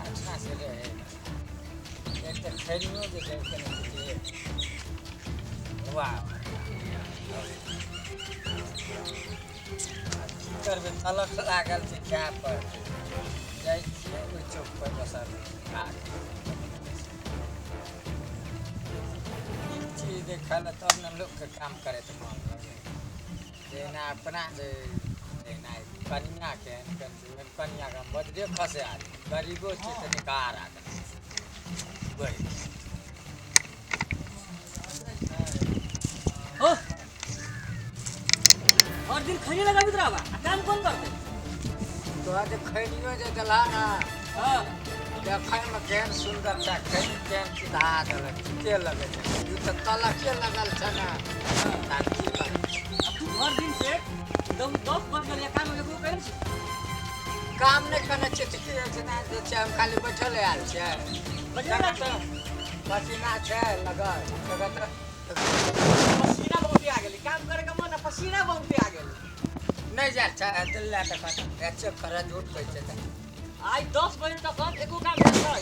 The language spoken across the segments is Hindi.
अच्छा से रहे एक तो खैरियों जे के नहीं वाह करबे तलक लागल छै क्या पर जाइ छियै ओइ चौक पर बसल चीज देखल तब न लोग के काम करे तो मन लगे जेना अपना जे जेना कन्या के कन्या का बजरे खसे आ गरीबो छै त निकार आ गई हो और दिन खैनी लगा भी रहा काम कौन करते तो आज खैनियो जे दला ना हां देखै में केहन सुंदर छै खैनी केहन सीधा देलक के लगे छै ई त तलके लगल छै ना ताकि कर तू हर दिन से एकदम 10 बज गया काम में को करे काम नहीं करना छै ठीक छै ना जे छै हम खाली बैठल आयल छै बजना त पसीना छै लगल लगत पसीना बहुत आ गेली काम करे के मन पसीना बहुत आ गेली नहीं जा छै दिल्ला त चेक कर झूठ कहै छै आज 10 बजे तक हम एको काम नहीं करे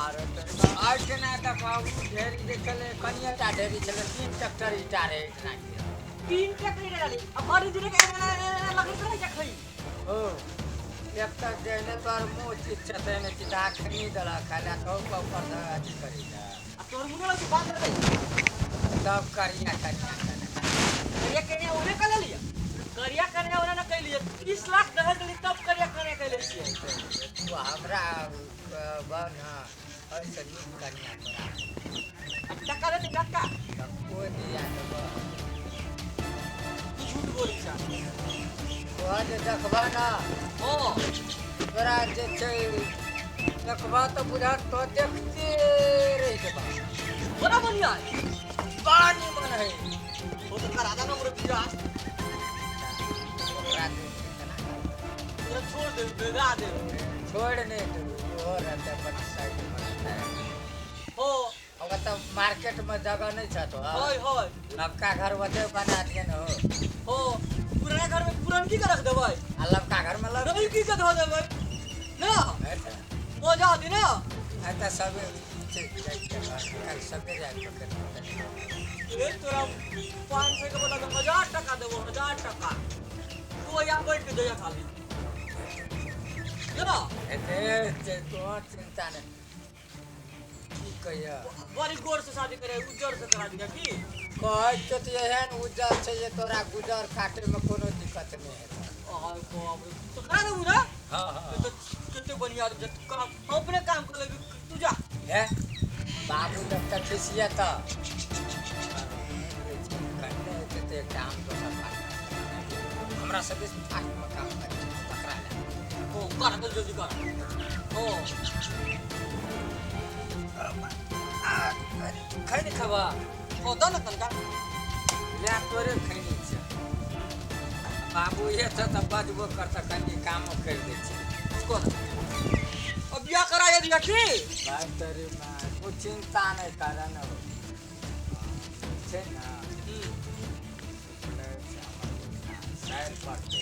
अरे आज के ना तक ढेरी देखले कनिया ता ढेरी चले 3 ट्रैक्टर इटा रे इतना 3 ट्रैक्टर डाली अब हर दिन के लगे करे जा खई ओ एक तक देने पर मुंह चित चते ने चिता खनी दला खाला तो ऊपर द अथी करी जा आ तोर मुंह से बात कर तब करिया करिया करने ओने कर लिया करिया करने ओने न कर लिया 30 लाख दहेज ली तब करिया करने के लिए तू हमरा बन ऐसे नहीं करिया अब टक्का दे टक्का को दिया तो झूठ बोल छा वो जे देखबा ना हो तोरा जे छै देखबा तो बुझा तो देखते रह जेबा बड़ा बढ़िया है बड़ा निमन है वो तो राजा ना मोर पिया छोड़ दे बेगा दे छोड़ नहीं दे और रहते पर साइड में हो अब तो मार्केट में जगह नहीं छ तो होय होय नवका घर वते बना दिए न हो पुराना घर में पुरान की रख देबै आ लवका घर में लग नई की धो देबै ना मजा आती ना ऐसा सब कल सबे जाए तो ए तोरा 500 के बोला तो 1000 टका देबो 1000 टका तू यहाँ बैठ के दे खाली ना एते तो चिंता नहीं की कहिया बड़ी गोर से शादी करे उज्जर से करा दिया की कह के तो एहन उज्जर छै जे तोरा गुजर काटे में कोनो दिक्कत नहीं है हां बाप रे तो करा देबू ना हां हां तो कितने बढ़िया जब काम अपने काम कर ले तू जा है बाबू जब तक खिसिया था करते काम तो सब हमरा सब इस फास्ट में काम करे पकड़ा ले ओ कर दे जल्दी कर ओ खैनी खबा ओ दन तनका ले तोरे खैनी छै बाबू ये त बजबो करता कनी काम कर दे छै उसको अब बियाह करा दिया की भाई तेरे मां को चिंता नहीं कर न छै ना शायद पड़ते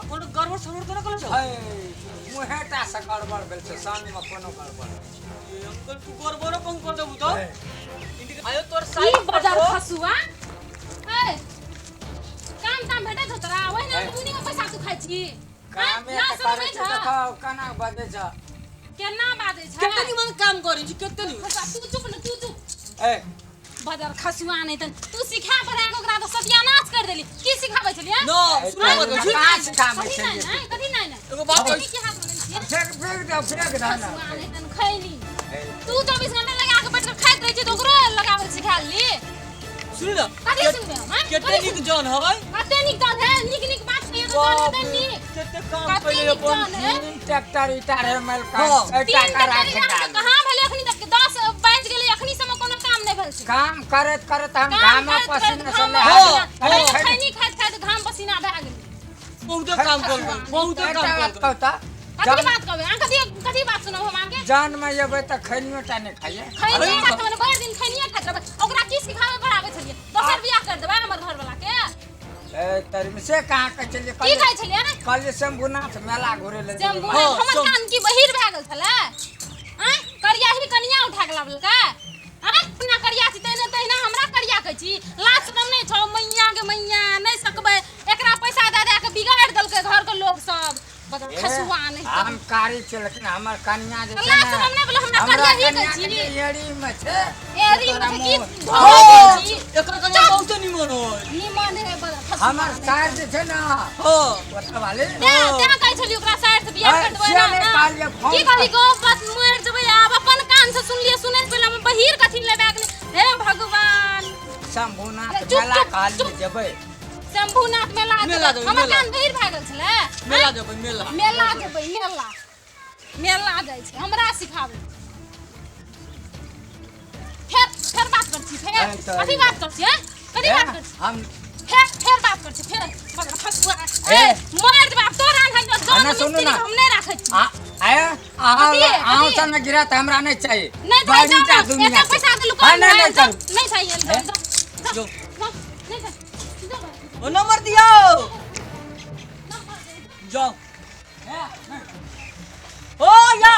अपन गड़बड़ सड़बड़ तो न कल छ है मुहेटा से गड़बड़ भेल छै संग में कोनो गड़बड़ ये अंकल तू गड़बड़ कौन कर देबू तो आयो तोर ई साइड बाजार फसुआ ए काम ताम भेटै छ तोरा ओहिना दुनी में पैसा तू खाइ छी काम ना एक करे समझै छै छ देखो कना बजे छ केना बाजै छ कितने निमन काम करै छी कितने फसुआ तू चुप न तू चुप ए बाजार खसुआ नहीं त तू सिखा पर ओकरा तो सत्यानाश कर देली की सिखाबै छलिए नो सुना कहाँ बता छी सिखाबै छै कथि नहीं एगो बात कथि की हाथ में छिए फेंक दो फेंक दो ना खसुआ नहीं तन खैली ए, तू 24 घंटा लगा के बैठ के खाइत रह छी तो ओकरो लगावे सिखा ली सुन ना कथि सुनबे हम कितने निक जान हबै कते निक जान है निक निक बात नहीं तो जान कते निक कितने काम कते पहले निक अपन जान है ट्रैक्टर इटार है मेल का हाँ। टाका राख डाल कहां भेले अखनी तक 10 बाज गेलै अखनी समय कोनो काम नहीं भेल छै काम करत करत हम काम घाम करैत पसीना करैत से घाम नहा हाँ, अरे हाँ। खैनी खाइत खाइत घाम पसीना भए गेलै बहुत काम कर बहुत काम कर कहता कथी बात कहबे आ कथी बात सुनब हम आके जान में जेबै त खैनियो टा नहीं खाइए खैनी खाइत भने भरि दिन खैनिए खाइत रहबै ओकरा की सिखाबै पढ़ाबै छलिए दोसर बियाह कर देबै हमर घर वाला के तरम से कहाँ के चलिए की कहै छलियै ने कल शंभुनाथ मेला घुरे ले जम्बू हाँ, हमर सब- कान की बहिर भए गेल छलै आय करिया ही कनिया उठा के लाबलकै आय अपना करिया छी तैने तहिना हमरा करिया कहै छी लाज शरम नहि छौ मैया गे मैया नहि सकबै एकरा पैसा दे दे के बिगाड़ देलकै घर के लोग सब बगल खसुआ नहीं हम कारी छै लेकिन हमर कन्या जे छै लाज शरम नहि बोलो हमरा करिया ही कहै छी एड़ी में छै एरी में की हो धोबै छी एकर कनिया बहुत निमन हो निमन है बगल हमर सार जे छै ना हो ओतऽ वाले ते कहै छलियै ओकरा साइड से बियाह कर देबै से नहि ना कहलियै, फोन की कहली गो बात मर जेबै आब अपन कान से सुनलिए सुनै से पहिले हम बहिर कथि लेबे गेलै हे भगवान शंभुनाथ चुप, मेला चुप, कहलियै चुप। जेबै शंभुनाथ मेला मेला जेबै जेबै, हमर मेला। कान बहिर भए गेल छलै मेला जेबै मेला मेला जेबै मेला मेला जाइ छै हमरा सिखाबै फेर बात कर छी फेर अरे तो- कथी बात कर छी कथी बात कर छी हम फेर बात कर छी फेर मगर फसुआ ए, ए मार देबा तोरा नहीं जो अन्ना सुनू ना। हम नहीं राखै छी कथी है, अहाँ कथी है? में गिरा तो हमरा नहीं चाहिए नहीं बड़ी चाहिए टा जाओ दुनिया एक पैसा दे हाँ, नहीं नहीं चल नहीं चाहिए हैं? जो नहीं चाहिए ओ नंबर दियो जाओ ओ या